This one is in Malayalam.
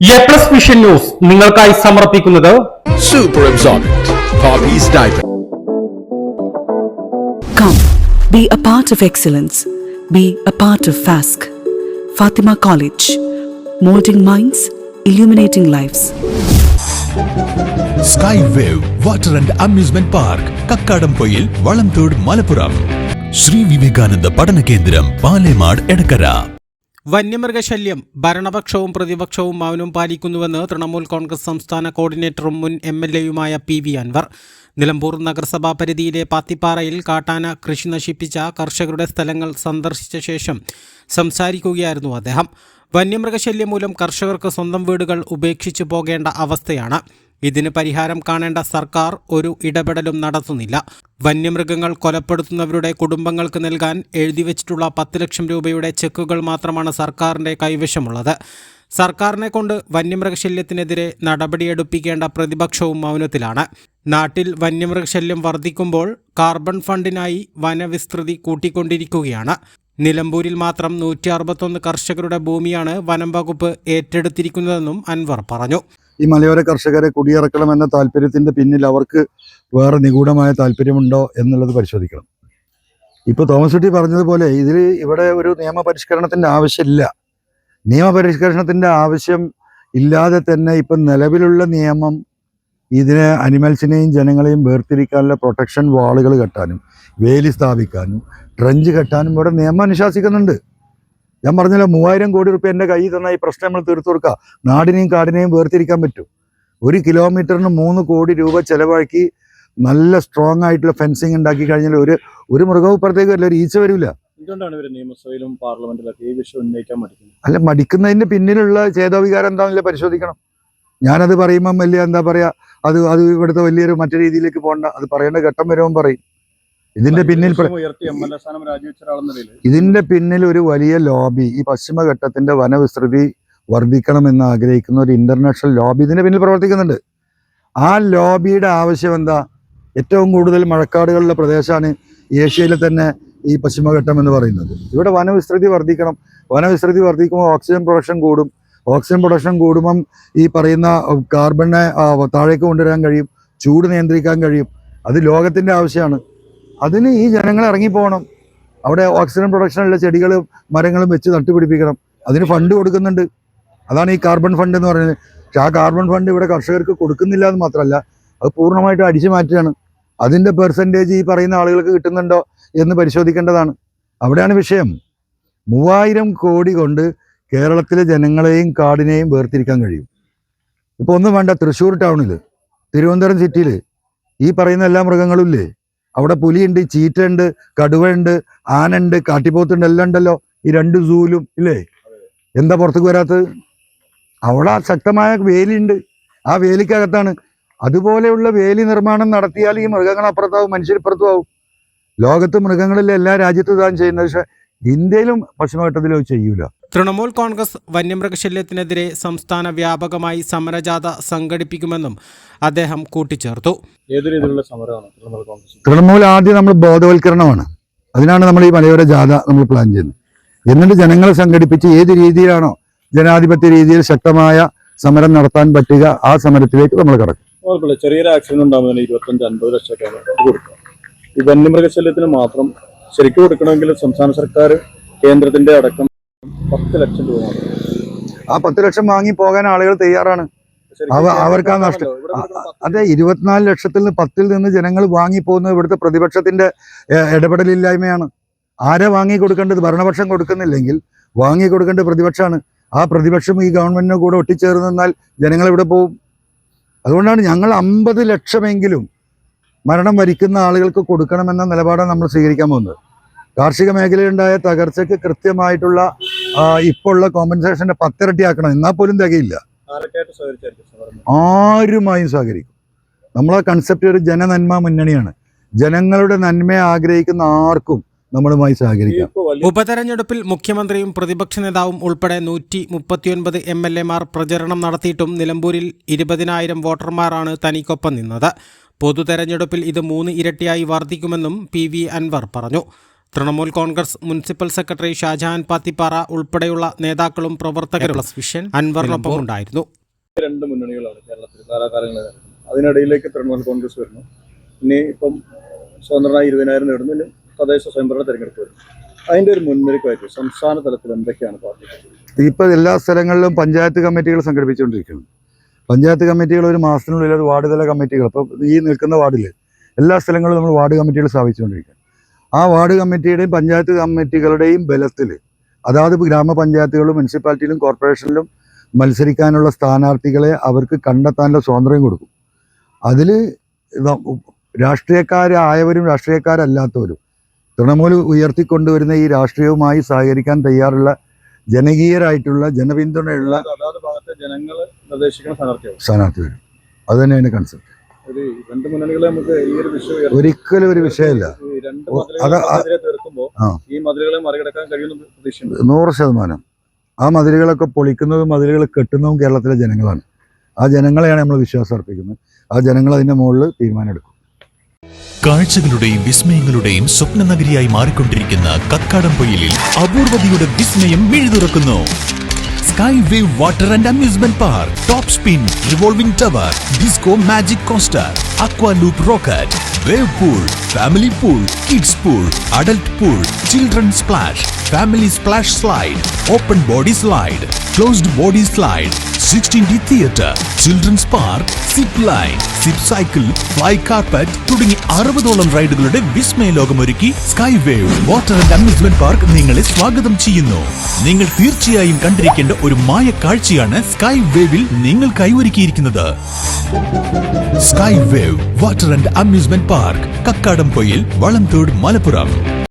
A+ വിഷൻ ന്യൂസ് നിങ്ങൾക്കായി സമർപ്പിക്കുന്നത് Super Absorbent Poppy's Diaper. Come, be a part of excellence. Be a part of FASC. Fatima College. Molding minds, illuminating lives. Skywave Water and Amusement Park, Kakkadampoyil, Valamthood, Malappuram. Sri Vivekananda Padana Kendram, Palemad, Edakara. വന്യമൃഗശല്യം ഭരണപക്ഷവും പ്രതിപക്ഷവും മൗനം പാലിക്കുന്നുവെന്ന് തൃണമൂൽ കോൺഗ്രസ് സംസ്ഥാന കോർഡിനേറ്ററും മുൻ MLA-യുമായ PV അൻവർ. നിലമ്പൂർ നഗരസഭാ പരിധിയിലെ പാത്തിപ്പാറയിൽ കാട്ടാന കൃഷി നശിപ്പിച്ച കർഷകരുടെ സ്ഥലങ്ങൾ സന്ദർശിച്ച ശേഷം സംസാരിക്കുകയായിരുന്നു അദ്ദേഹം. വന്യമൃഗശല്യം മൂലം കർഷകർക്ക് സ്വന്തം വീടുകൾ ഉപേക്ഷിച്ചു പോകേണ്ട അവസ്ഥയാണ്. ഇതിന് പരിഹാരം കാണേണ്ട സർക്കാർ ഒരു ഇടപെടലും നടത്തുന്നില്ല. വന്യമൃഗങ്ങൾ കൊലപ്പെടുത്തുന്നവരുടെ കുടുംബങ്ങൾക്ക് നൽകാൻ എഴുതിവെച്ചിട്ടുള്ള 10 ലക്ഷം രൂപയുടെ ചെക്കുകൾ മാത്രമാണ് സർക്കാരിൻ്റെ കൈവശമുള്ളത്. സർക്കാരിനെ കൊണ്ട് വന്യമൃഗശല്യത്തിനെതിരെ നടപടിയെടുപ്പിക്കേണ്ട പ്രതിപക്ഷവും മൗനത്തിലാണ്. നാട്ടിൽ വന്യമൃഗശല്യം വർദ്ധിക്കുമ്പോൾ കാർബൺ ഫണ്ടിനായി വനവിസ്തൃതി കൂട്ടിക്കൊണ്ടിരിക്കുകയാണ്. നിലമ്പൂരിൽ മാത്രം 161 കർഷകരുടെ ഭൂമിയാണ് വനം വകുപ്പ് ഏറ്റെടുത്തിരിക്കുന്നതെന്നും അൻവർ പറഞ്ഞു. ഈ മലയോര കർഷകരെ കുടിയിറക്കണമെന്ന താല്പര്യത്തിൻ്റെ പിന്നിൽ അവർക്ക് വേറെ നിഗൂഢമായ താല്പര്യമുണ്ടോ എന്നുള്ളത് പരിശോധിക്കണം. ഇപ്പോൾ തോമസ് കുട്ടി പറഞ്ഞതുപോലെ ഇവിടെ ഒരു നിയമപരിഷ്കരണത്തിൻ്റെ ആവശ്യമില്ല. നിയമപരിഷ്കരണത്തിൻ്റെ ആവശ്യം ഇല്ലാതെ തന്നെ ഇപ്പം നിലവിലുള്ള നിയമം ഇതിനെ അനിമൽസിനെയും ജനങ്ങളെയും വേർതിരിക്കാനുള്ള പ്രൊട്ടക്ഷൻ വാളുകൾ കെട്ടാനും വേലി സ്ഥാപിക്കാനും ട്രഞ്ച് കെട്ടാനും ഇവിടെ നിയമം അനുശാസിക്കുന്നുണ്ട്. ഞാൻ പറഞ്ഞല്ലോ 3000 കോടി റുപ്യ എൻ്റെ കയ്യിൽ തന്നാൽ ഈ പ്രശ്നം നമ്മൾ തീർത്തു കൊടുക്കുക. നാടിനെയും കാടിനെയും വേർതിരിക്കാൻ പറ്റും. 1 കിലോമീറ്ററിന് 3 കോടി രൂപ ചെലവാക്കി നല്ല സ്ട്രോങ് ആയിട്ടുള്ള ഫെൻസിങ് ഉണ്ടാക്കി കഴിഞ്ഞാൽ ഒരു മൃഗവും ഇപ്പുറത്തേക്ക് വരില്ല, ഒരു ഈച്ച വരില്ല. നിയമസഭയിലും പാർലമെന്റിലൊക്കെ ഈ വിഷയം ഉന്നയിക്കാൻ മടിക്കുന്നു. അല്ല, മടിക്കുന്നതിൻ്റെ പിന്നിലുള്ള ചേതോവികാരം എന്താണെന്നില്ല പരിശോധിക്കണം. ഞാനത് പറയുമ്പം വലിയ എന്താ പറയുക, അത് ഇവിടുത്തെ വലിയൊരു മറ്റു രീതിയിലേക്ക് പോകണ്ട, അത് പറയേണ്ട ഘട്ടം വരുമ്പോൾ പറയും. ഇതിന്റെ പിന്നിൽ ഒരു വലിയ ലോബി, ഈ പശ്ചിമഘട്ടത്തിന്റെ വനവിസ്തൃതി വർദ്ധിക്കണമെന്ന് ആഗ്രഹിക്കുന്ന ഒരു ഇന്റർനാഷണൽ ലോബി ഇതിന്റെ പിന്നിൽ പ്രവർത്തിക്കുന്നുണ്ട്. ആ ലോബിയുടെ ആവശ്യം എന്താ? ഏറ്റവും കൂടുതൽ മഴക്കാടുകളുള്ള പ്രദേശമാണ് ഏഷ്യയിലെ തന്നെ ഈ പശ്ചിമഘട്ടം എന്ന് പറയുന്നത്. ഇവിടെ വനവിസ്തൃതി വർദ്ധിക്കണം. വനവിസ്തൃതി വർദ്ധിക്കുമ്പോൾ ഓക്സിജൻ പ്രൊഡക്ഷൻ കൂടും. ഓക്സിജൻ പ്രൊഡക്ഷൻ കൂടുമ്പം ഈ പറയുന്ന കാർബണിനെ താഴേക്ക് കൊണ്ടുവരാൻ കഴിയും, ചൂട് നിയന്ത്രിക്കാൻ കഴിയും. അത് ലോകത്തിന്റെ ആവശ്യമാണ്. അതിന് ഈ ജനങ്ങൾ ഇറങ്ങിപ്പോകണം. അവിടെ ഓക്സിജൻ പ്രൊഡക്ഷനുള്ള ചെടികളും മരങ്ങളും വെച്ച് നട്ടുപിടിപ്പിക്കണം. അതിന് ഫണ്ട് കൊടുക്കുന്നുണ്ട്. അതാണ് ഈ കാർബൺ ഫണ്ട് എന്ന് പറയുന്നത്. പക്ഷെ ആ കാർബൺ ഫണ്ട് ഇവിടെ കർഷകർക്ക് കൊടുക്കുന്നില്ല എന്ന് മാത്രമല്ല, അത് പൂർണ്ണമായിട്ടും അടിച്ചു മാറ്റുകയാണ്. അതിൻ്റെ പെർസെൻറ്റേജ് ഈ പറയുന്ന ആളുകൾക്ക് കിട്ടുന്നുണ്ടോ എന്ന് പരിശോധിക്കേണ്ടതാണ്. അവിടെയാണ് വിഷയം. 3000 കോടി കൊണ്ട് കേരളത്തിലെ ജനങ്ങളെയും കാടിനെയും വേർതിരിക്കാൻ കഴിയും. ഇപ്പോൾ ഒന്നും വേണ്ട, തൃശ്ശൂർ ടൗണിൽ, തിരുവനന്തപുരം സിറ്റിയിൽ ഈ പറയുന്ന എല്ലാ മൃഗങ്ങളും ഇല്ലേ? അവിടെ പുലിയുണ്ട്, ചീറ്റയുണ്ട്, കടുവയുണ്ട്, ആനയുണ്ട്, കാട്ടിപ്പോത്തുണ്ട്, എല്ലാം ഉണ്ടല്ലോ ഈ 2 സൂവിലും ഇല്ലേ? എന്താ പുറത്തേക്ക് വരാത്തത്? അവിടെ ശക്തമായ വേലിയുണ്ട്. ആ വേലിക്കകത്താണ്. അതുപോലെയുള്ള വേലി നിർമ്മാണം നടത്തിയാൽ ഈ മൃഗങ്ങൾ അപ്പുറത്താവും, മനുഷ്യരിപ്പുറത്തുമാവും. ലോകത്ത് മൃഗങ്ങളിലെ എല്ലാ രാജ്യത്തും ഇതാണ് ചെയ്യുന്നത്. പക്ഷെ ഇന്ത്യയിലും പശ്ചിമഘട്ടത്തിലും ചെയ്യൂല. തൃണമൂൽ കോൺഗ്രസ് വന്യമൃഗശല്യത്തിനെതിരെ സംസ്ഥാന വ്യാപകമായി സമരജാഥ സംഘടിപ്പിക്കുമെന്നും അദ്ദേഹം കൂട്ടിച്ചേർത്തു. ഏത് രീതിയിലുള്ള സമരമാണ് തൃണമൂൽ കോൺഗ്രസ്? തൃണമൂൽ ആദ്യം നമ്മൾ ബോധവൽക്കരണമാണ്. അതിനാണ് നമ്മൾ ഈ മലയോര ജാഥ നമ്മൾ പ്ലാൻ ചെയ്യുന്നത്. എന്നിട്ട് ജനങ്ങളെ സംഘടിപ്പിച്ച് ഏത് രീതിയിലാണോ ജനാധിപത്യ രീതിയിൽ ശക്തമായ സമരം നടത്താൻ പറ്റുക, ആ സമരത്തിലേക്ക് നമ്മൾ കടക്കും. ചെറിയൊരു ആക്സിഡന്റ് ഉണ്ടാകുന്നതിന് 25-50 ലക്ഷമൊക്കെ കൊടുക്കുക. ഈ വന്യമൃഗശല്യത്തിന് മാത്രം ശരിക്കും കൊടുക്കണമെങ്കിൽ സംസ്ഥാന സർക്കാർ കേന്ദ്രത്തിന്റെ അടക്കം 10 ലക്ഷം രൂപ മാത്രം. ആ 10 ലക്ഷം വാങ്ങി പോകാൻ ആളുകൾ തയ്യാറാണ്. അവർക്ക് ആ നഷ്ടം. അതെ, 24 ലക്ഷത്തിൽ നിന്ന് 10-ൽ നിന്ന് ജനങ്ങൾ വാങ്ങി പോകുന്നത് ഇവിടുത്തെ പ്രതിപക്ഷത്തിന്റെ ഇടപെടലില്ലായ്മയാണ്. ആരെ വാങ്ങി കൊടുക്കേണ്ടത്? ഭരണപക്ഷം കൊടുക്കുന്നില്ലെങ്കിൽ വാങ്ങി കൊടുക്കേണ്ടത് പ്രതിപക്ഷമാണ്. ആ പ്രതിപക്ഷം ഈ ഗവൺമെന്റിനെ കൂടെ ഒട്ടിച്ചേർന്ന് നിന്നാൽ ജനങ്ങൾ ഇവിടെ പോകും. അതുകൊണ്ടാണ് ഞങ്ങൾ 50 ലക്ഷമെങ്കിലും മരണം വരിക്കുന്ന ആളുകൾക്ക് കൊടുക്കണമെന്ന നിലപാടാണ് നമ്മൾ സ്വീകരിക്കാൻ പോകുന്നത്. കാർഷിക മേഖലയിലുണ്ടായ തകർച്ചയ്ക്ക് കൃത്യമായിട്ടുള്ള ഇപ്പോൾ ഉള്ള കോമ്പൻസേഷന്റെ 10 ഇരട്ടിയാക്കണം. എന്നാൽ പോലും തികയില്ല. ആരുമായും സഹകരിക്കും. നമ്മളെ കൺസെപ്റ്റ് ഒരു ജനനന്മ മുന്നണിയാണ്. ജനങ്ങളുടെ നന്മയെ ആഗ്രഹിക്കുന്ന ആർക്കും നമ്മളുമായി സഹകരിക്കാം. ഉപതെരഞ്ഞെടുപ്പിൽ മുഖ്യമന്ത്രിയും പ്രതിപക്ഷ നേതാവും ഉൾപ്പെടെ 139 MLA-മാർ പ്രചരണം നടത്തിയിട്ടും നിലമ്പൂരിൽ 20,000 വോട്ടർമാരാണ് തനിക്കൊപ്പം നിന്നത്. പൊതുതെരഞ്ഞെടുപ്പിൽ ഇത് 3 ഇരട്ടിയായി വർദ്ധിക്കുമെന്നും PV അൻവർ പറഞ്ഞു. തൃണമൂൽ കോൺഗ്രസ് മുനിസിപ്പൽ സെക്രട്ടറി ഷാജഹാൻ പാത്തിപ്പാറ ഉൾപ്പെടെയുള്ള നേതാക്കളും പ്രവർത്തകരും പ്ലസ് വിഷൻ അൻവറിനൊപ്പം ഉണ്ടായിരുന്നു. രണ്ട് മുന്നണികളാണ് കേരളത്തിൽ കാലാകാലങ്ങളിൽ. അതിനിടയിലേക്ക് തൃണമൂൽ കോൺഗ്രസ് വരുന്നു. ഇനി ഇപ്പം സ്വതന്ത്രനായി 20,000 നേടുന്നു. ഇനി തദ്ദേശ സ്വയംഭരണ തെരഞ്ഞെടുപ്പ് വരുന്നു. അതിൻ്റെ ഒരു മുൻനിരക്കായിട്ട് സംസ്ഥാന തലത്തിൽ എന്തൊക്കെയാണ് പാർട്ടി? ഇപ്പോൾ എല്ലാ സ്ഥലങ്ങളിലും പഞ്ചായത്ത് കമ്മിറ്റികൾ സംഘടിപ്പിച്ചുകൊണ്ടിരിക്കുന്നു. പഞ്ചായത്ത് കമ്മിറ്റികൾ ഒരു മാസത്തിനുള്ളിൽ ഒരു വാർഡ് തല കമ്മിറ്റികൾ, അപ്പോൾ ഈ നിൽക്കുന്ന വാർഡിൽ എല്ലാ സ്ഥലങ്ങളിലും നമ്മൾ വാർഡ് കമ്മിറ്റികൾ സ്ഥാപിച്ചുകൊണ്ടിരിക്കുക. ആ വാർഡ് കമ്മിറ്റിയുടെയും പഞ്ചായത്ത് കമ്മിറ്റികളുടെയും ബലത്തിൽ അതാത് ഗ്രാമപഞ്ചായത്തുകളിലും മുനിസിപ്പാലിറ്റിയിലും കോർപ്പറേഷനിലും മത്സരിക്കാനുള്ള സ്ഥാനാർത്ഥികളെ അവർക്ക് കണ്ടെത്താനുള്ള സ്വാതന്ത്ര്യം കൊടുക്കും. അതിൽ രാഷ്ട്രീയക്കാരായവരും രാഷ്ട്രീയക്കാരല്ലാത്തവരും തൃണമൂൽ ഉയർത്തിക്കൊണ്ടുവരുന്ന ഈ രാഷ്ട്രീയവുമായി സഹകരിക്കാൻ തയ്യാറുള്ള ജനകീയരായിട്ടുള്ള ജനപിന്തുണയുള്ള ജനങ്ങൾ നിർദ്ദേശിക്കുന്ന സ്ഥാനാർത്ഥി വരും. അത് തന്നെയാണ് കൺസെപ്റ്റ്. രണ്ട് മുന്നണികളെ നമുക്ക് ഈ ഒരു വിഷയം ഒരിക്കലും ഒരു വിഷയമല്ല. ഈ മതിലുകളെ മറികടക്കാൻ കഴിയുന്ന പ്രതീക്ഷയുണ്ട് 100%. ആ മതിലുകളൊക്കെ പൊളിക്കുന്നതും മതിലുകൾ കെട്ടുന്നതും കേരളത്തിലെ ജനങ്ങളാണ്. ആ ജനങ്ങളെയാണ് നമ്മൾ വിശ്വാസം അർപ്പിക്കുന്നത്. ആ ജനങ്ങൾ അതിന്റെ മുകളിൽ തീരുമാനമെടുക്കും. കാഴ്ചകളുടെയും വിസ്മയങ്ങളുടെയും സ്വപ്ന നഗരിയായി മാറിക്കൊണ്ടിരിക്കുന്ന കക്കാടംപൊയിലിൽ അപൂർവതയുടെ വിസ്മയം മിഴിതുറക്കുന്നു. Sky wave water and amusement park, top spin, revolving tower, disco magic coaster, aqua loop rocket, wave pool, family pool, kids pool, adult pool, children splash, family splash slide, open body slide, closed body slide, 16D theatre, children's park, zip line, zip cycle, fly carpet തുടങ്ങി 60ഓളം റൈഡുകളുടെ വിസ്മയ ലോകമൊരുക്കി sky wave water and amusement park നിങ്ങളെ സ്വാഗതം ചെയ്യുന്നു. നിങ്ങൾ തീർച്ചയായും കണ്ടിരിക്കേണ്ട ഒരു മായ കാഴ്ചയാണ് സ്കൈ വേവിൽ നിങ്ങൾക്കായി ഒരുക്കിയിരിക്കുന്നത്. Sky wave water and amusement park, Kakkadampoyil, Valamthode, Malappuram.